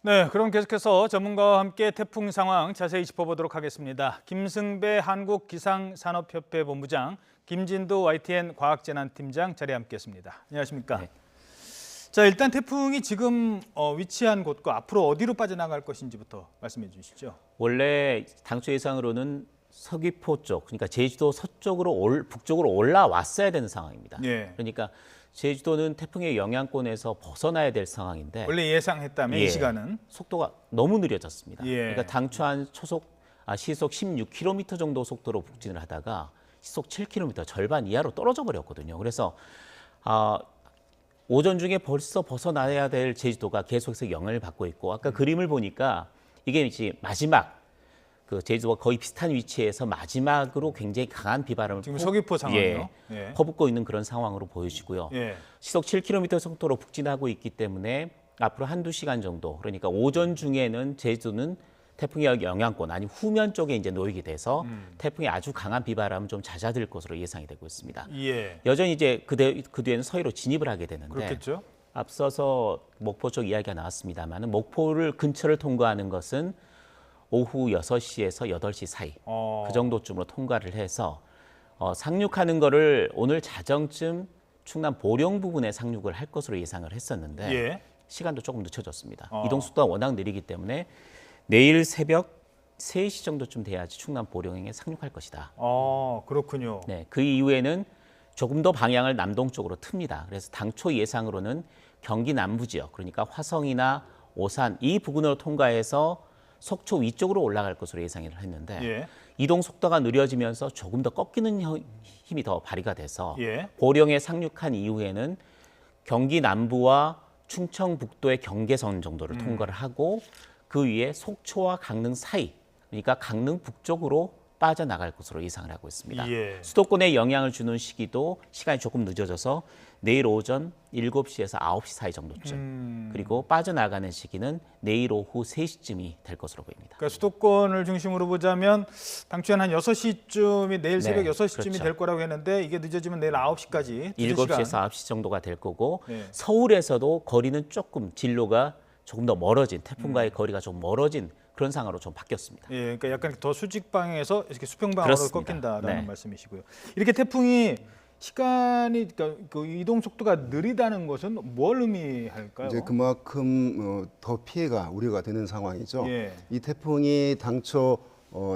네, 그럼 계속해서 전문가와 함께 태풍 상황 자세히 짚어보도록 하겠습니다. 김승배 한국기상산업협회 본부장, 김진도 YTN 과학재난팀장 자리에 함께했습니다. 안녕하십니까? 네. 자, 일단 태풍이 지금 위치한 곳과 앞으로 어디로 빠져나갈 것인지부터 말씀해 주시죠. 원래 당초 예상으로는 서귀포 쪽, 그러니까 제주도 서쪽으로 북쪽으로 올라왔어야 되는 상황입니다. 예. 그러니까 제주도는 태풍의 영향권에서 벗어나야 될 상황인데 원래 예상했다면 이 시간은 속도가 너무 느려졌습니다. 예. 그러니까 당초 한 시속 16km 정도 속도로 북진을 하다가 시속 7km 절반 이하로 떨어져 버렸거든요. 그래서 오전 중에 벌써 벗어나야 될 제주도가 계속해서 영향을 받고 있고 아까 그림을 보니까 이게 이제 마지막 그 제주도와 거의 비슷한 위치에서 마지막으로 굉장히 강한 비바람을 지금 서귀포 상황이요. 예. 퍼붓고 있는 그런 상황으로 보여지고요. 예. 시속 7km 속도로 북진하고 있기 때문에 앞으로 한두 시간 정도, 그러니까 오전 중에는 제주도는 태풍의 영향권 아니 후면 쪽에 이제 놓이게 돼서 태풍의 아주 강한 비바람은 좀 잦아들 것으로 예상이 되고 있습니다. 예. 여전히 이제 그 뒤에는 서해로 진입을 하게 되는데 그렇겠죠. 앞서서 목포 쪽 이야기가 나왔습니다만 목포를 근처를 통과하는 것은 오후 6시에서 8시 사이 그 정도쯤으로 통과를 해서 상륙하는 거를 오늘 자정쯤 충남 보령 부근에 상륙을 할 것으로 예상을 했었는데 예. 시간도 조금 늦춰졌습니다. 이동 속도가 워낙 느리기 때문에 내일 새벽 3시 정도쯤 돼야지 충남 보령에 상륙할 것이다. 그렇군요. 네, 그 이후에는 조금 더 방향을 남동쪽으로 틉니다. 그래서 당초 예상으로는 경기 남부 지역, 그러니까 화성이나 오산 이 부근으로 통과해서 속초 위쪽으로 올라갈 것으로 예상을 했는데 예. 이동 속도가 느려지면서 조금 더 꺾이는 힘이 더 발휘가 돼서 예. 보령에 상륙한 이후에는 경기 남부와 충청북도의 경계선 정도를 통과를 하고 그 위에 속초와 강릉 사이, 그러니까 강릉 북쪽으로 빠져나갈 것으로 예상을 하고 있습니다. 예. 수도권에 영향을 주는 시기도 시간이 조금 늦어져서 내일 오전 7시에서 9시 사이 정도쯤, 그리고 빠져나가는 시기는 내일 오후 3시쯤이 될 것으로 보입니다. 그러니까 수도권을 중심으로 보자면 당초에는 한 6시쯤이 내일 새벽 6시쯤이 그렇죠. 될 거라고 했는데 이게 늦어지면 내일 9시까지 7시에서 9시 정도가 될 거고 네. 서울에서도 거리는 조금 진로가 조금 더 멀어진 태풍과의 거리가 좀 멀어진 그런 상황으로 좀 바뀌었습니다. 예, 그러니까 약간 더 수직 방향에서 이렇게 수평 방향으로 그렇습니다. 꺾인다라는 네. 말씀이시고요. 이렇게 태풍이 시간이 그러니까 그 이동 속도가 느리다는 것은 뭘 의미할까요? 이제 그만큼 더 피해가 우려가 되는 상황이죠. 예. 이 태풍이 당초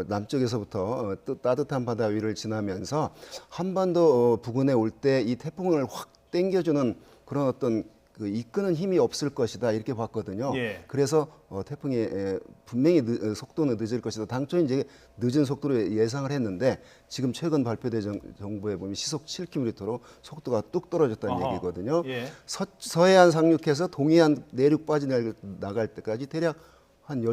남쪽에서부터 따뜻한 바다 위를 지나면서 한반도 부근에 올 때 이 태풍을 확 당겨주는 그런 어떤 그 이끄는 힘이 없을 것이다 이렇게 봤거든요. 예. 그래서 태풍이 분명히 속도는 늦을 것이다. 당초 이제 늦은 속도로 예상을 했는데 지금 최근 발표된 정보에 보면 시속 7km로 속도가 뚝 떨어졌다는 아하. 얘기거든요. 예. 서해안 상륙해서 동해안 내륙 빠져나갈 때까지 대략 한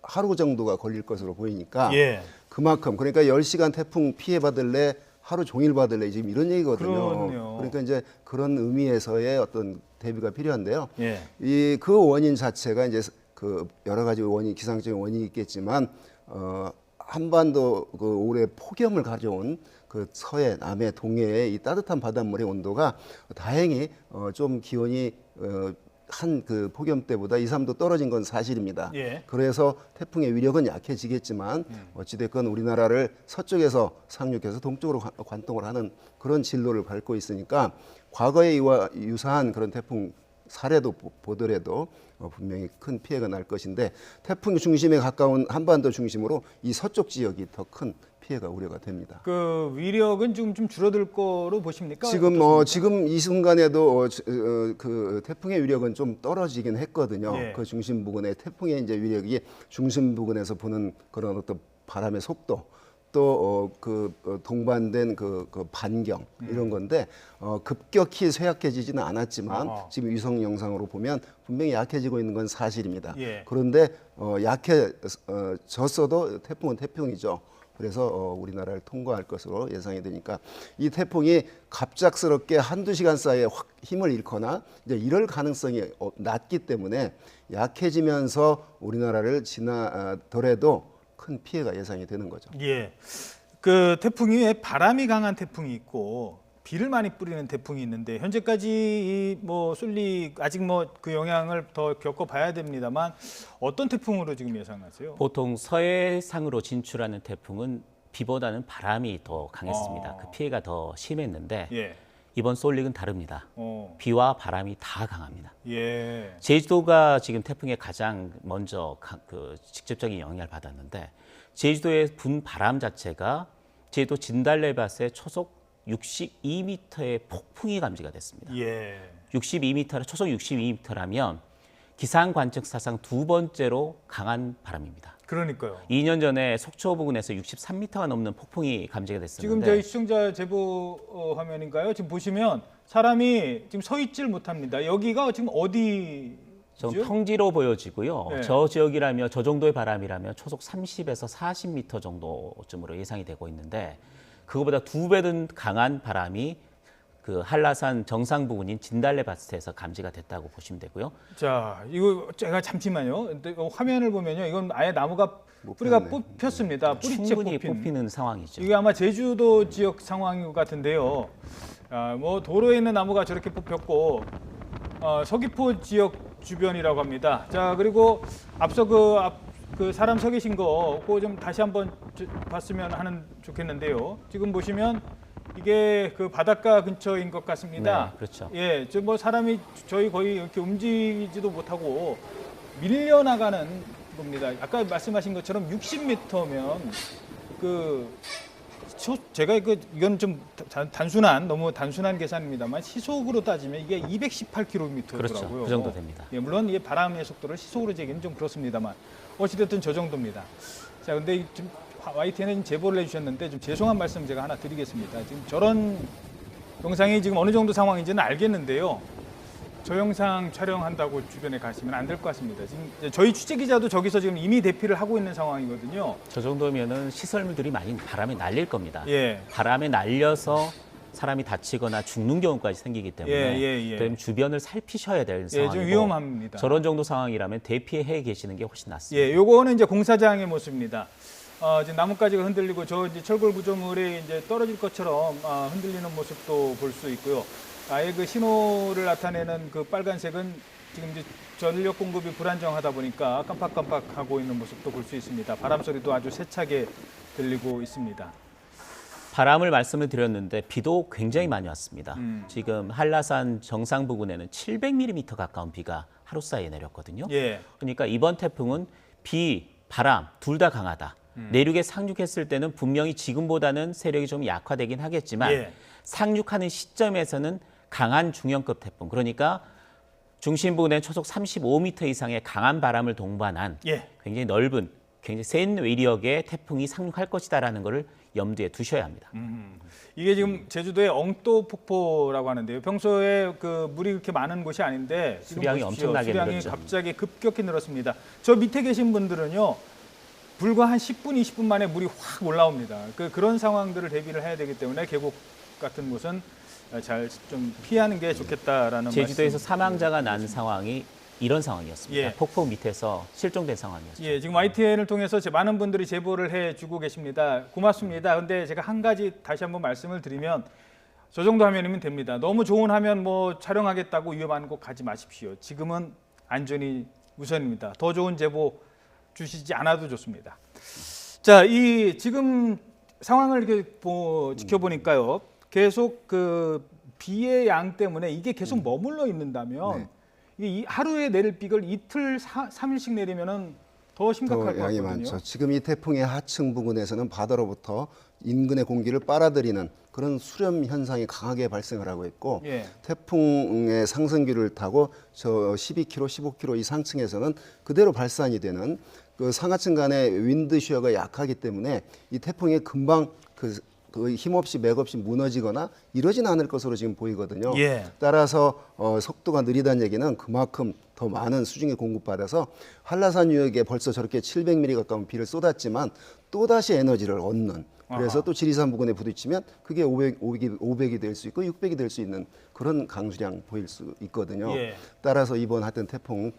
하루 정도가 걸릴 것으로 보이니까 예. 그만큼 그러니까 10시간 태풍 피해 받을래 하루 종일 받을래 지금 이런 얘기거든요. 그러네요. 그러니까 이제 그런 의미에서의 어떤 대비가 필요한데요. 예. 그 원인 자체가 이제 그 여러 가지 원인 기상적인 원인이 있겠지만 한반도 그 올해 폭염을 가져온 그 서해, 남해, 동해의 이 따뜻한 바닷물의 온도가 다행히 좀 기온이 한 그 폭염 때보다 2, 3도 떨어진 건 사실입니다. 예. 그래서 태풍의 위력은 약해지겠지만 어찌됐건 우리나라를 서쪽에서 상륙해서 동쪽으로 관통을 하는 그런 진로를 밟고 있으니까 과거에 이와 유사한 그런 태풍 사례도 보더라도 분명히 큰 피해가 날 것인데 태풍 중심에 가까운 한반도 중심으로 이 서쪽 지역이 더 큰 피해가 우려가 됩니다. 그 위력은 좀 줄어들 거로 보십니까? 지금 이 순간에도 그 태풍의 위력은 좀 떨어지긴 했거든요. 예. 그 중심 부근에 태풍의 이제 위력이 중심 부근에서 부는 그런 어떤 바람의 속도 또 동반된 그 반경 이런 건데 급격히 쇠약해지지는 않았지만 지금 위성 영상으로 보면 분명히 약해지고 있는 건 사실입니다. 예. 그런데 약해졌어도 태풍은 태풍이죠. 그래서 우리나라를 통과할 것으로 예상이 되니까 이 태풍이 갑작스럽게 한두 시간 사이에 확 힘을 잃거나 이제 이럴 가능성이 낮기 때문에 약해지면서 우리나라를 지나더라도 큰 피해가 예상이 되는 거죠. 예. 그 태풍이 왜 바람이 강한 태풍이 있고 비를 많이 뿌리는 태풍이 있는데 현재까지 이뭐 쏠리 아직 뭐 그 영향을 더 겪어봐야 됩니다만 어떤 태풍으로 지금 예상하세요? 보통 서해상으로 진출하는 태풍은 비보다는 바람이 더 강했습니다. 그 피해가 더 심했는데 예. 이번 쏠릭은 다릅니다. 어. 비와 바람이 다 강합니다. 예. 제주도가 지금 태풍에 가장 먼저 그 직접적인 영향을 받았는데 제주도의 분 바람 자체가 제주도 진달래밭에 초속 62m의 폭풍이 감지가 됐습니다. 예. 62m, 초속 62m라면 기상 관측 사상 두 번째로 강한 바람입니다. 그러니까요. 2년 전에 속초 부근에서 63m가 넘는 폭풍이 감지가 됐었는데 지금 저희 시청자 제보 화면인가요? 지금 보시면 사람이 지금 서 있질 못합니다. 여기가 지금 어디? 좀 평지로 보여지고요. 네. 저 지역이라면 저 정도의 바람이라면 초속 30에서 40m 정도쯤으로 예상이 되고 있는데 그거보다 두 배는 강한 바람이 그 한라산 정상 부근인 진달래밭에서 감지가 됐다고 보시면 되고요. 자, 이거 제가 잠시만요. 근데 이거 화면을 보면요, 이건 아예 나무가 뿌리가 뽑혔습니다. 뿌리채 충분히 뽑힌. 뽑히는 상황이죠. 이게 아마 제주도 지역 상황인 것 같은데요. 뭐 도로에 있는 나무가 저렇게 뽑혔고 서귀포 지역 주변이라고 합니다. 자, 그리고 앞서 그 사람 서 계신 거 그거 좀 다시 한번 봤으면 하는 좋겠는데요. 지금 보시면 이게 그 바닷가 근처인 것 같습니다. 네, 그렇죠. 예, 저 뭐 사람이 저희 거의 이렇게 움직이지도 못하고 밀려나가는 겁니다. 아까 말씀하신 것처럼 60m면 제가 이건 좀 너무 단순한 계산입니다만 시속으로 따지면 이게 218km더라고요. 그렇죠. 그 정도 됩니다. 예, 물론 이 바람의 속도를 시속으로 재기는 좀 그렇습니다만 어찌됐든 저 정도입니다. 자, 근데 지금 YTN에 제보를 해주셨는데 좀 죄송한 말씀 제가 하나 드리겠습니다. 지금 저런 영상이 지금 어느 정도 상황인지는 알겠는데요. 저 영상 촬영한다고 주변에 가시면 안 될 것 같습니다. 지금 저희 취재 기자도 저기서 지금 이미 대피를 하고 있는 상황이거든요. 저 정도면은 시설물들이 많이 바람에 날릴 겁니다. 예. 바람에 날려서 사람이 다치거나 죽는 경우까지 생기기 때문에 그럼 주변을 살피셔야 될 상황이고 좀 위험합니다. 저런 정도 상황이라면 대피해 계시는 게 훨씬 낫습니다. 예, 요거는 이제 공사장의 모습입니다. 지금 나뭇가지가 흔들리고 저 이제 철골 구조물이 이제 떨어질 것처럼 흔들리는 모습도 볼 수 있고요. 아예 그 신호를 나타내는 그 빨간색은 지금 이제 전력 공급이 불안정하다 보니까 깜빡깜빡하고 있는 모습도 볼 수 있습니다. 바람 소리도 아주 세차게 들리고 있습니다. 바람을 말씀을 드렸는데 비도 굉장히 많이 왔습니다. 지금 한라산 정상 부근에는 700mm 가까운 비가 하루 사이에 내렸거든요. 예. 그러니까 이번 태풍은 비, 바람 둘 다 강하다. 내륙에 상륙했을 때는 분명히 지금보다는 세력이 좀 약화되긴 하겠지만 예. 상륙하는 시점에서는 강한 중형급 태풍, 그러니까 중심 부근에 초속 35m 이상의 강한 바람을 동반한 예. 굉장히 넓은, 굉장히 센 외력의 태풍이 상륙할 것이다라는 것을 염두에 두셔야 합니다. 이게 지금 제주도의 엉또 폭포라고 하는데요. 평소에 그 물이 그렇게 많은 곳이 아닌데 지금 수량이 보십시오. 엄청나게 수량이 늘었죠. 갑자기 급격히 늘었습니다. 저 밑에 계신 분들은요. 불과 한 10분, 20분 만에 물이 확 올라옵니다. 그런 상황들을 대비를 해야 되기 때문에 계곡 같은 곳은 잘 좀 피하는 게 좋겠다라는 제주도에서 말씀. 사망자가 난 상황이 이런 상황이었습니다. 예. 폭포 밑에서 실종된 상황이었죠. 예, 지금 YTN을 통해서 많은 분들이 제보를 해주고 계십니다. 고맙습니다. 근데 제가 한 가지 다시 한번 말씀을 드리면 저 정도 화면이면 됩니다. 너무 좋은 화면 뭐 촬영하겠다고 위험한 곳 가지 마십시오. 지금은 안전이 우선입니다. 더 좋은 제보 주시지 않아도 좋습니다. 자, 이 지금 상황을 이렇게 지켜보니까요. 계속 그 비의 양 때문에 이게 계속 머물러 있는다면 네. 이게 하루에 내릴 비를 이틀, 3일씩 내리면은 더 심각할 것 양이 같거든요. 많죠. 지금 이 태풍의 하층 부근에서는 바다로부터 인근의 공기를 빨아들이는 그런 수렴 현상이 강하게 발생을 하고 있고 예. 태풍의 상승기를 타고 저 12km, 15km 이 상층에서는 그대로 발산이 되는 그 상하층 간의 윈드시어가 약하기 때문에 이 태풍이 금방 그 힘없이 맥없이 무너지거나 이러진 않을 것으로 지금 보이거든요. 예. 따라서 속도가 느리다는 얘기는 그만큼 더 많은 수중에 공급받아서 한라산 유역에 벌써 저렇게 700mm 가까운 비를 쏟았지만 또다시 에너지를 얻는 그래서 또 지리산 부근에 부딪히면 그게 500이 될 수 있고 600이 될 수 있는 그런 강수량 보일 수 있거든요. 예. 따라서 이번 하여튼 태풍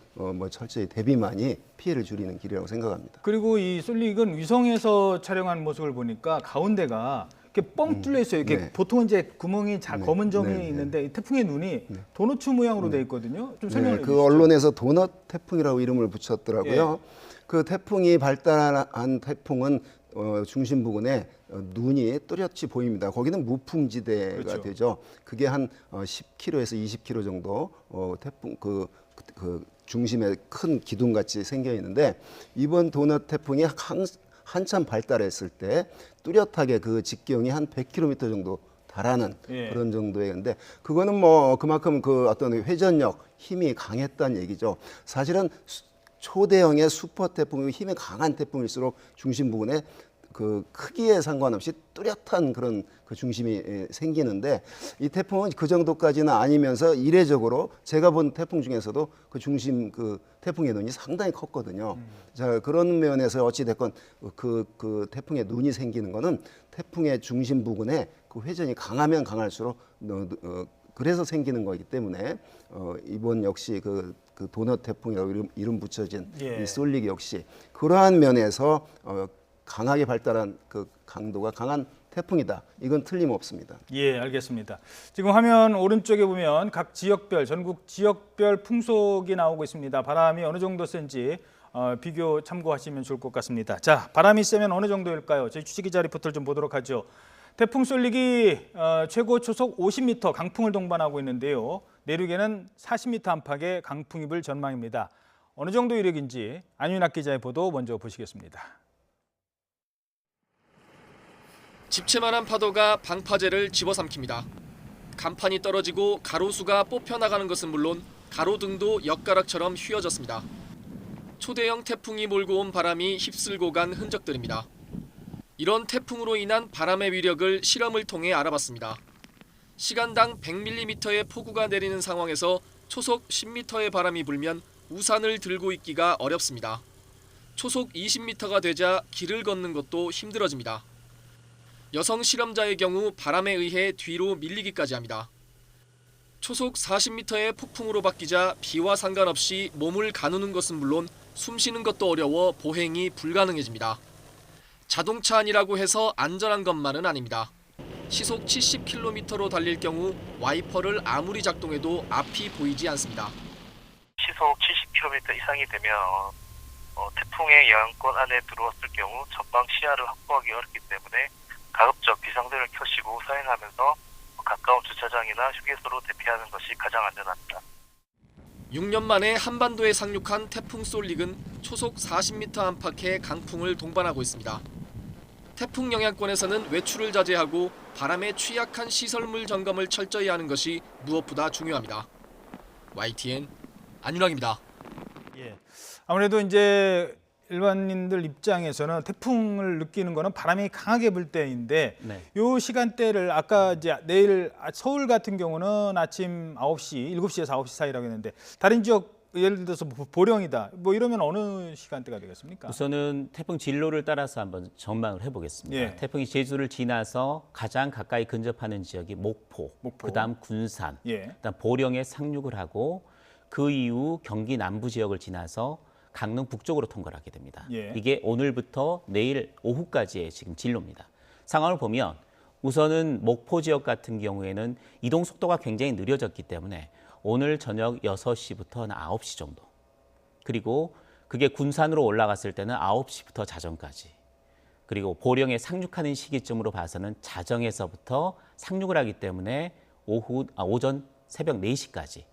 철저히 대비만이 피해를 줄이는 길이라고 생각합니다. 그리고 이 솔릭은 위성에서 촬영한 모습을 보니까 가운데가 이렇게 뻥 뚫려 있어요. 이렇게 보통 이제 구멍이 검은 점이 있는데 이 태풍의 눈이 도넛 모양으로 돼 있거든요. 좀 설명해 주시죠. 그 언론에서 도넛 태풍이라고 이름을 붙였더라고요. 그 태풍이 발달한 태풍은 중심 부근에 눈이 뚜렷이 보입니다. 거기는 무풍지대가 되죠. 그게 한 10km에서 20km 정도 태풍 그 중심에 큰 기둥같이 생겨 있는데 이번 도넛 태풍이 한참 발달했을 때 뚜렷하게 그 직경이 한 100km 정도 달하는 그런 정도의 건데 그거는 뭐 그만큼 그 어떤 회전력 힘이 강했다는 얘기죠. 사실은 초대형의 슈퍼 태풍, 힘이 강한 태풍일수록 중심 부근에 그 크기에 상관없이 뚜렷한 그런 그 중심이 생기는데 이 태풍은 그 정도까지는 아니면서 이례적으로 제가 본 태풍 중에서도 그 중심 그 태풍의 눈이 상당히 컸거든요. 자, 그런 면에서 어찌 됐건 그 태풍의 눈이 생기는 거는 태풍의 중심 부근에 그 회전이 강하면 강할수록 그래서 생기는 거기 때문에 이번 역시 그 도넛 태풍이라고 이름 붙여진 이 솔릭 역시 그러한 면에서 강하게 발달한 그 강도가 강한 태풍이다. 이건 틀림없습니다. 예, 알겠습니다. 지금 화면 오른쪽에 보면 각 지역별, 전국 지역별 풍속이 나오고 있습니다. 바람이 어느 정도 센지 비교 참고하시면 좋을 것 같습니다. 자, 바람이 세면 어느 정도일까요? 저희 주식기자 리포트를 좀 보도록 하죠. 태풍 솔릭이 최고 초속 50m 강풍을 동반하고 있는데요. 내륙에는 40m 안팎의 강풍이 불 전망입니다. 어느 정도 이력인지 안윤학 기자의 보도 먼저 보시겠습니다. 집채만한 파도가 방파제를 집어삼킵니다. 간판이 떨어지고 가로수가 뽑혀나가는 것은 물론 가로등도 엿가락처럼 휘어졌습니다. 초대형 태풍이 몰고 온 바람이 휩쓸고 간 흔적들입니다. 이런 태풍으로 인한 바람의 위력을 실험을 통해 알아봤습니다. 시간당 100mm의 폭우가 내리는 상황에서 초속 10m의 바람이 불면 우산을 들고 있기가 어렵습니다. 초속 20m가 되자 길을 걷는 것도 힘들어집니다. 여성 실험자의 경우 바람에 의해 뒤로 밀리기까지 합니다. 초속 40m의 폭풍으로 바뀌자 비와 상관없이 몸을 가누는 것은 물론 숨 쉬는 것도 어려워 보행이 불가능해집니다. 자동차 안이라고 해서 안전한 것만은 아닙니다. 시속 70km로 달릴 경우 와이퍼를 아무리 작동해도 앞이 보이지 않습니다. 시속 70km 이상이 되면 태풍의 영향권 안에 들어왔을 경우 전방 시야를 확보하기 어렵기 때문에 가급적 비상등을 켜시고 서행하면서 가까운 주차장이나 휴게소로 대피하는 것이 가장 안전합니다. 6년 만에 한반도에 상륙한 태풍 솔릭은 초속 40m 안팎의 강풍을 동반하고 있습니다. 태풍 영향권에서는 외출을 자제하고 바람에 취약한 시설물 점검을 철저히 하는 것이 무엇보다 중요합니다. YTN 안윤학입니다. 예, 아무래도 이제 일반인들 입장에서는 태풍을 느끼는 거는 바람이 강하게 불 때인데 이 시간대를 아까 이제 내일 서울 같은 경우는 아침 9시, 7시에서 9시 사이라고 했는데 다른 지역 예를 들어서 보령이다. 뭐 이러면 어느 시간대가 되겠습니까? 우선은 태풍 진로를 따라서 한번 전망을 해보겠습니다. 태풍이 제주를 지나서 가장 가까이 근접하는 지역이 목포. 그다음 군산, 그다음 보령에 상륙을 하고 그 이후 경기 남부 지역을 지나서 강릉 북쪽으로 통과를 하게 됩니다. 이게 오늘부터 내일 오후까지의 지금 진로입니다. 상황을 보면 우선은 목포 지역 같은 경우에는 이동 속도가 굉장히 느려졌기 때문에 오늘 저녁 6시부터 9시 정도, 그리고 그게 군산으로 올라갔을 때는 9시부터 자정까지, 그리고 보령에 상륙하는 시기쯤으로 봐서는 자정에서부터 상륙을 하기 때문에 오전 새벽 4시까지,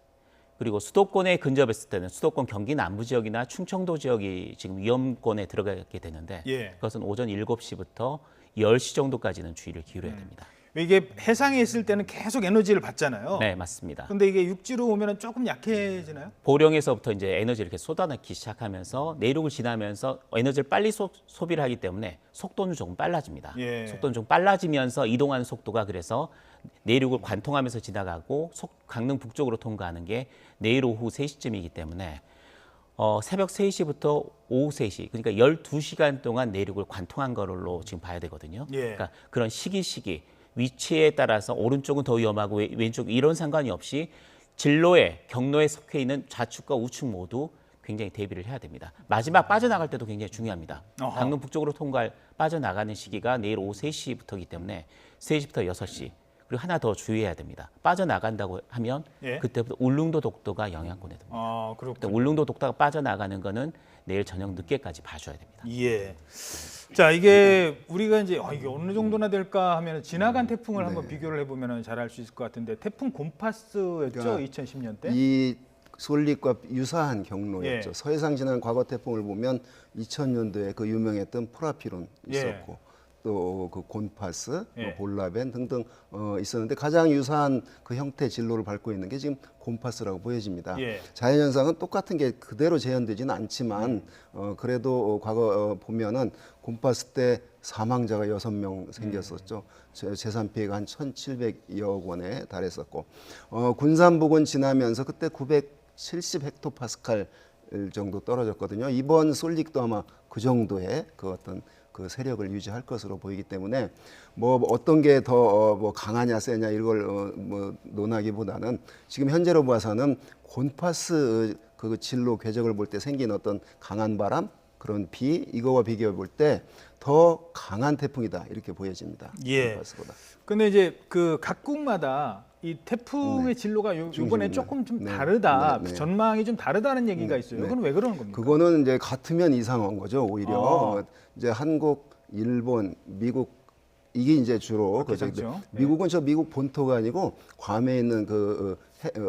그리고 수도권에 근접했을 때는 수도권 경기 남부 지역이나 충청도 지역이 지금 위험권에 들어가게 되는데 그것은 오전 7시부터 10시 정도까지는 주의를 기울여야 됩니다. 이게 해상에 있을 때는 계속 에너지를 받잖아요. 네, 맞습니다. 그런데 이게 육지로 오면 조금 약해지나요? 보령에서부터 이제 에너지를 이렇게 쏟아내기 시작하면서 내륙을 지나면서 에너지를 빨리 소비를 하기 때문에 속도는 조금 빨라집니다. 속도는 좀 빨라지면서 이동하는 속도가 그래서 내륙을 관통하면서 지나가고 강릉 북쪽으로 통과하는 게 내일 오후 3시쯤이기 때문에 새벽 3시부터 오후 3시, 그러니까 12시간 동안 내륙을 관통한 걸로 지금 봐야 되거든요. 그러니까 그런 시기, 위치에 따라서 오른쪽은 더 위험하고 왼쪽 이런 상관이 없이 진로에 경로에 속해 있는 좌측과 우측 모두 굉장히 대비를 해야 됩니다. 마지막 빠져나갈 때도 굉장히 중요합니다. 어허. 강릉 북쪽으로 통과할 빠져나가는 시기가 내일 오후 3시부터이기 때문에 3시부터 6시 그리고 하나 더 주의해야 됩니다. 빠져나간다고 하면 예. 그때부터 울릉도 독도가 영향권에 듭니다. 그렇군요. 그때 울릉도 독도가 빠져나가는 거는 내일 저녁 늦게까지 봐줘야 됩니다. 예. 자, 이게 우리가 이제 이게 어느 정도나 될까 하면 지나간 태풍을 네. 한번 비교를 해보면 잘 알 수 있을 것 같은데 태풍 곰파스였죠, 그러니까 2010년 때. 이 솔릭과 유사한 경로였죠. 예. 서해상 지난 과거 태풍을 보면 2000년도에 그 유명했던 포라피론 예. 있었고 또 그 곤파스, 예. 볼라벤 등등 있었는데 가장 유사한 그 형태 진로를 밟고 있는 게 지금 곤파스라고 보여집니다. 예. 자연현상은 자연현상은 똑같은 게 그대로 재현되지는 않지만 그래도 과거 보면은 곤파스 때 사망자가 6명 생겼었죠. 재산 피해가 한 1,700여 원에 달했었고 군산 부근 지나면서 그때 970 헥토파스칼 정도 떨어졌거든요. 이번 솔릭도 아마 그 정도의 그 어떤 그 세력을 유지할 것으로 보이기 때문에 뭐 어떤 게 더 뭐 강하냐 세냐 이걸 뭐 논하기보다는 지금 현재로 봐서는 곤파스 그 진로 궤적을 볼 때 생긴 어떤 강한 바람 그런 비 이거와 비교해 볼 때 더 강한 태풍이다 이렇게 보여집니다. 예. 곤파스보다. 근데 이제 그 각국마다 이 태풍의 진로가 이번에 중심입니다. 조금 좀 네. 다르다, 네, 네. 전망이 좀 다르다는 얘기가 있어요. 네. 그건 왜 그러는 겁니까? 그거는 이제 같으면 이상한 거죠. 오히려 이제 한국, 일본, 미국 이게 이제 주로 괜찮죠. 네. 미국은 저 미국 본토가 아니고 괌에 있는 그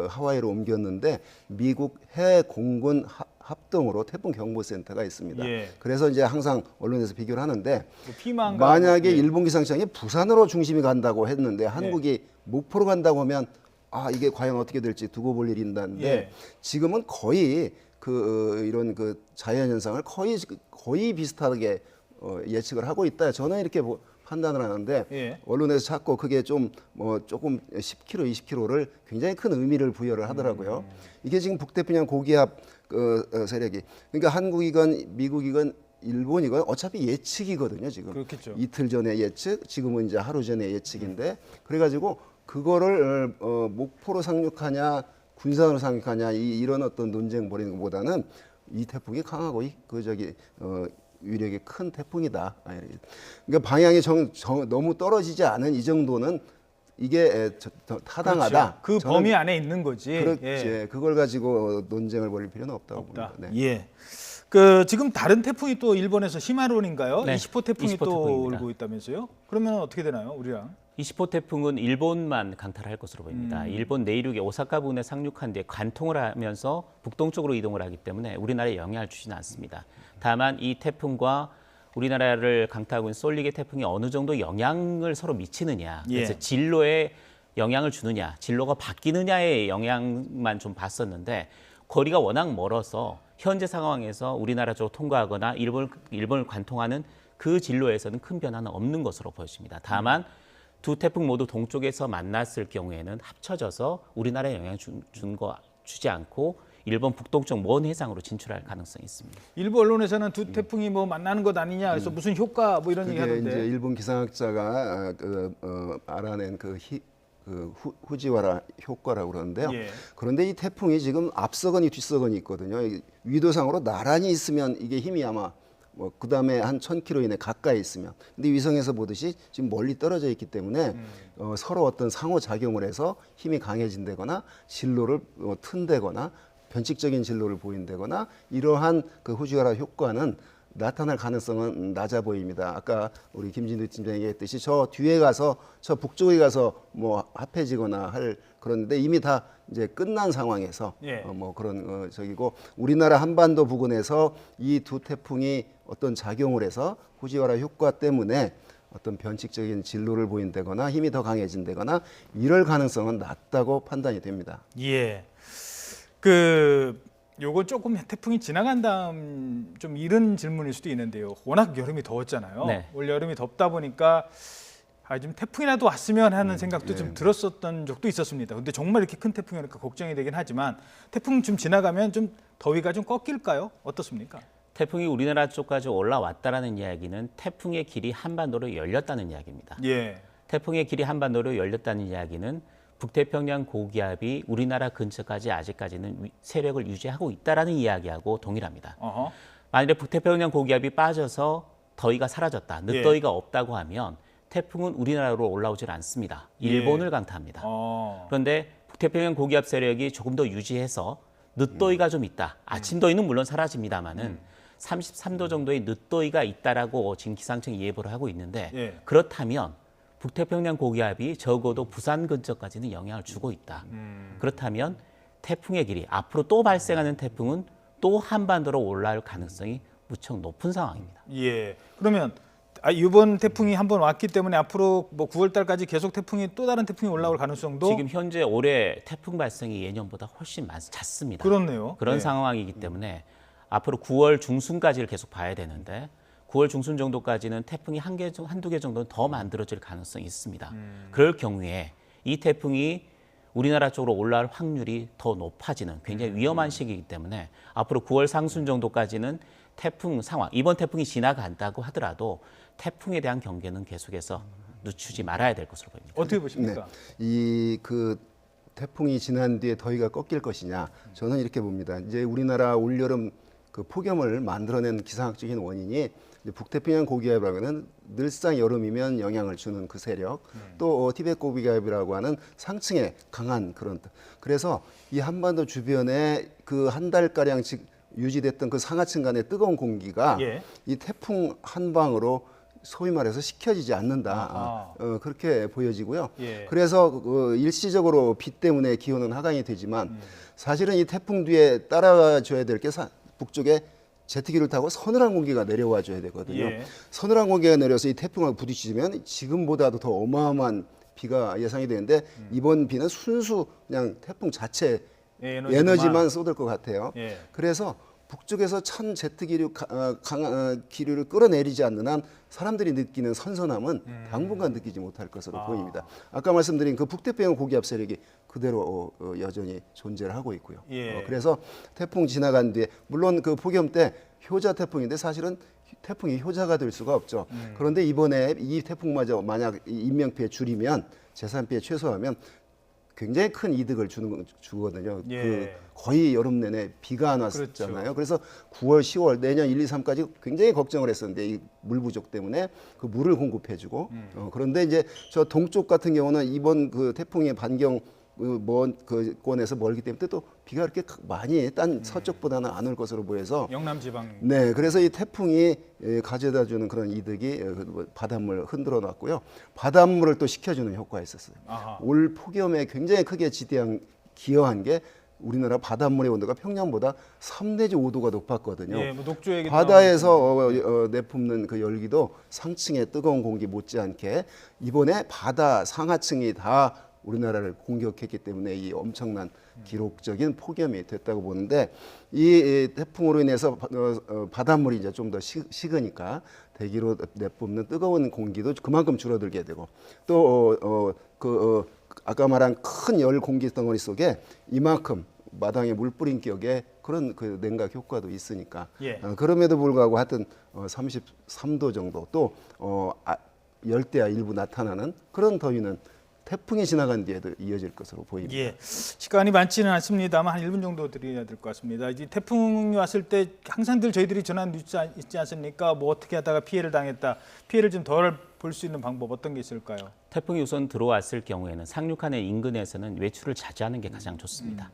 하와이로 옮겼는데 미국 해 공군 합동으로 태풍 경보센터가 있습니다. 예. 그래서 이제 항상 언론에서 비교를 하는데 그 피망과 만약에 예. 일본 기상청이 부산으로 중심이 간다고 했는데 한국이 목포로 간다고 하면 이게 과연 어떻게 될지 두고 볼 일인데 예. 지금은 거의 이런 그 자연 현상을 거의 비슷하게 예측을 하고 있다. 저는 이렇게 판단을 하는데 예. 언론에서 자꾸 그게 좀 조금 10km, 20km를 굉장히 큰 의미를 부여를 하더라고요. 이게 지금 북태평양 고기압 세력이 그러니까 한국이건 미국이건 일본이건 어차피 예측이거든요. 지금 그렇겠죠. 이틀 전에 예측, 지금은 이제 하루 전에 예측인데 그래가지고 그거를 목포로 상륙하냐 군산으로 상륙하냐 이런 어떤 논쟁 벌이는 것보다는 이 태풍이 강하고 위력이 큰 태풍이다. 그러니까 방향이 너무 떨어지지 않은 이 정도는 이게 타당하다. 그렇죠. 그 저는 범위 안에 있는 거지. 그렇지. 예. 그걸 가지고 논쟁을 벌일 필요는 없다고 없다. 봅니다. 네. 예. 그 지금 다른 태풍이 또 일본에서 시마론인가요? 네, 20호 태풍이 20호 또 태풍입니다. 울고 있다면서요? 그러면 어떻게 되나요, 우리랑? 20호 태풍은 일본만 강타를 할 것으로 보입니다. 일본 내륙의 오사카 부근에 상륙한 뒤에 관통을 하면서 북동쪽으로 이동을 하기 때문에 우리나라에 영향을 주지는 않습니다. 다만 이 태풍과 우리나라를 강타하고 있는 솔릭의 태풍이 어느 정도 영향을 서로 미치느냐, 그래서 예. 진로에 영향을 주느냐, 진로가 바뀌느냐의 영향만 좀 봤었는데 거리가 워낙 멀어서 현재 상황에서 우리나라 쪽으로 통과하거나 일본을 관통하는 그 진로에서는 큰 변화는 없는 것으로 보여집니다. 다만 두 태풍 모두 동쪽에서 만났을 경우에는 합쳐져서 우리나라에 영향을 주지 않고 일본 북동쪽 먼 해상으로 진출할 가능성이 있습니다. 일부 언론에서는 두 태풍이 뭐 만나는 것 아니냐, 그래서 무슨 효과 뭐 이런 얘기 그게 하던데. 이제 일본 기상학자가 알아낸 후지와라 효과라고 그러는데요. 예. 그런데 이 태풍이 지금 앞서거니 뒤서거니 있거든요. 위도상으로 나란히 있으면 이게 힘이 아마 그 다음에 한 1000km 이내 가까이 있으면. 근데 위성에서 보듯이 지금 멀리 떨어져 있기 때문에 서로 어떤 상호작용을 해서 힘이 강해진다거나 진로를 튼다거나 변칙적인 진로를 보인다거나 이러한 그 후지와라 효과는 나타날 가능성은 낮아 보입니다. 아까 우리 김진두 팀장이 얘기했듯이 저 뒤에 가서 저 북쪽에 가서 뭐 합해지거나 할 그런데 이미 다 이제 끝난 상황에서 예. 뭐 그런 저기고 우리나라 한반도 부근에서 이 두 태풍이 어떤 작용을 해서 후지와라 효과 때문에 어떤 변칙적인 진로를 보인다거나 힘이 더 강해진다거나 이럴 가능성은 낮다고 판단이 됩니다. 예. 요거 조금 태풍이 지나간 다음 좀 이런 질문일 수도 있는데요. 워낙 여름이 더웠잖아요. 네. 올 여름이 덥다 보니까 좀 태풍이라도 왔으면 하는 생각도 좀 들었었던 적도 있었습니다. 근데 정말 이렇게 큰 태풍이니까 걱정이 되긴 하지만 태풍 좀 지나가면 좀 더위가 좀 꺾일까요? 어떻습니까? 태풍이 우리나라 쪽까지 올라왔다라는 이야기는 태풍의 길이 한반도로 열렸다는 이야기입니다. 예. 태풍의 길이 한반도로 열렸다는 이야기는 북태평양 고기압이 우리나라 근처까지 아직까지는 세력을 유지하고 있다라는 이야기하고 동일합니다. 어허. 만일에 북태평양 고기압이 빠져서 더위가 사라졌다, 늦더위가 없다고 하면 태풍은 우리나라로 올라오질 않습니다. 일본을 강타합니다. 그런데 북태평양 고기압 세력이 조금 더 유지해서 늦더위가 좀 있다. 아침 더위는 물론 사라집니다만은 33도 정도의 늦더위가 있다라고 지금 기상청이 예보를 하고 있는데 그렇다면 북태평양 고기압이 적어도 부산 근처까지는 영향을 주고 있다. 그렇다면 태풍의 길이 앞으로 또 발생하는 태풍은 또 한반도로 올라올 가능성이 무척 높은 상황입니다. 예. 그러면 이번 태풍이 한번 왔기 때문에 앞으로 뭐 9월 달까지 계속 태풍이 또 다른 태풍이 올라올 가능성도 지금 현재 올해 태풍 발생이 예년보다 훨씬 잦습니다. 그렇네요. 그런 상황이기 때문에 앞으로 9월 중순까지를 계속 봐야 되는데 9월 중순 정도까지는 태풍이 한두 개 정도는 더 만들어질 가능성이 있습니다. 그럴 경우에 이 태풍이 우리나라 쪽으로 올라올 확률이 더 높아지는 굉장히 위험한 시기이기 때문에 앞으로 9월 상순 정도까지는 태풍 상황, 이번 태풍이 지나간다고 하더라도 태풍에 대한 경계는 계속해서 늦추지 말아야 될 것으로 보입니다. 어떻게 보십니까? 이 그 태풍이 지난 뒤에 더위가 꺾일 것이냐, 저는 이렇게 봅니다. 이제 우리나라 올여름 그 폭염을 만들어낸 기상학적인 원인이 이제 북태평양 고기압이라고 하는 늘상 여름이면 영향을 주는 그 세력, 또 티벳 고기압이라고 하는 상층의 강한 그런, 그래서 이 한반도 주변에 그 한 달가량 유지됐던 그 상하층 간의 뜨거운 공기가 이 태풍 한 방으로 소위 말해서 식혀지지 않는다. 그렇게 보여지고요. 그래서 일시적으로 비 때문에 기온은 하강이 되지만 사실은 이 태풍 뒤에 따라줘야 될 게 북쪽에 제트기를 타고 서늘한 공기가 내려와 줘야 되거든요. 서늘한 공기가 내려서 이 태풍하고 부딪히면 지금보다도 더 어마어마한 비가 예상이 되는데 이번 비는 순수 그냥 태풍 자체 에너지만 쏟을 것 같아요. 그래서 북쪽에서 찬 제트기류 강한 기류를 끌어내리지 않는 한 사람들이 느끼는 선선함은 당분간 느끼지 못할 것으로 보입니다. 아까 말씀드린 그 북태평양 고기압 세력이 그대로 여전히 존재를 하고 있고요. 그래서 태풍 지나간 뒤에 물론 그 폭염 때 효자 태풍인데 사실은 태풍이 효자가 될 수가 없죠. 그런데 이번에 이 태풍마저 만약 인명피해 줄이면 재산피해 최소화하면 굉장히 큰 이득을 주거든요. 그 거의 여름 내내 비가 안 왔었잖아요. 그래서 9월, 10월, 내년 1, 2, 3까지 굉장히 걱정을 했었는데 이 물 부족 때문에 그 물을 공급해주고 그런데 이제 저 동쪽 같은 경우는 이번 그 태풍의 반경 그 권에서 멀기 때문에 또 비가 그렇게 많이 딴 서쪽보다는 안 올 것으로 보여서 영남 지방. 네, 그래서 이 태풍이 가져다주는 그런 이득이 바닷물 흔들어 놨고요. 바닷물을 또 식혀주는 효과가 있었어요. 올 폭염에 굉장히 크게 기여한 게 우리나라 바닷물의 온도가 평년보다 3 내지 5도가 높았거든요. 뭐 녹조 얘기 바다에서 내뿜는 그 열기도 상층의 뜨거운 공기 못지않게 이번에 바다 상하층이 다 우리나라를 공격했기 때문에 이 엄청난 기록적인 폭염이 됐다고 보는데 이 태풍으로 인해서 바닷물이 이제 좀 더 식으니까 대기로 내뿜는 뜨거운 공기도 그만큼 줄어들게 되고 또 아까 말한 큰 열 공기 덩어리 속에 이만큼 마당에 물 뿌린 격에 그런 그 냉각 효과도 있으니까 그럼에도 불구하고 하여튼 33도 정도 또 열대야 일부 나타나는 그런 더위는 태풍이 지나간 뒤에도 이어질 것으로 보입니다. 시간이 많지는 않습니다만 한 1분 정도 드려야 될 것 같습니다. 이제 태풍이 왔을 때 항상 저희들이 전한 뉴스 있지 않습니까? 뭐 어떻게 하다가 피해를 당했다. 피해를 좀 덜 볼 수 있는 방법 어떤 게 있을까요? 태풍이 우선 들어왔을 경우에는 상륙하는 인근에서는 외출을 자제하는 게 가장 좋습니다.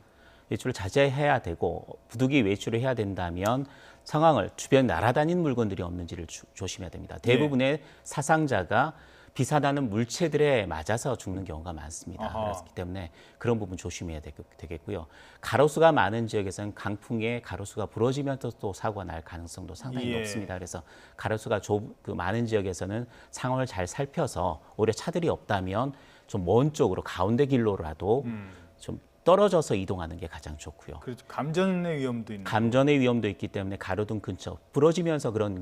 외출을 자제해야 되고 부득이 외출을 해야 된다면 상황을 주변 날아다니는 물건들이 없는지를 조심해야 됩니다. 대부분의 사상자가 비산하는 물체들에 맞아서 죽는 경우가 많습니다. 그렇기 때문에 그런 부분 조심해야 되겠고요. 가로수가 많은 지역에서는 강풍에 가로수가 부러지면서 또 사고가 날 가능성도 상당히 높습니다. 그래서 가로수가 많은 지역에서는 상황을 잘 살펴서 오히려 차들이 없다면 좀 먼 쪽으로 가운데 길로라도 좀 떨어져서 이동하는 게 가장 좋고요. 그렇죠. 감전의 위험도 있는. 감전의 위험도 있기 때문에 가로등 근처 부러지면서 그런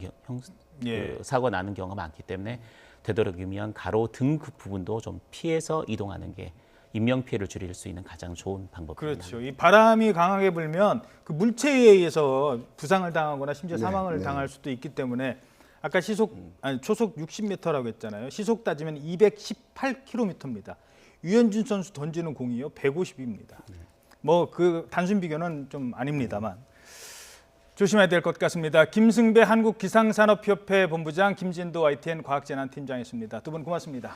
사고가 나는 경우가 많기 때문에 되도록이면 가로등 그 부분도 좀 피해서 이동하는 게 인명 피해를 줄일 수 있는 가장 좋은 방법입니다. 그렇죠. 이 바람이 강하게 불면 그 물체에 의해서 부상을 당하거나 심지어 사망을 당할 수도 있기 때문에 아까 초속 60m라고 했잖아요. 시속 따지면 218km입니다. 유현진 선수 던지는 공이요 150입니다. 뭐 그 단순 비교는 좀 아닙니다만 조심해야 될 것 같습니다. 김승배 한국기상산업협회 본부장, 김진도 YTN 과학재난팀장이었습니다. 두 분 고맙습니다.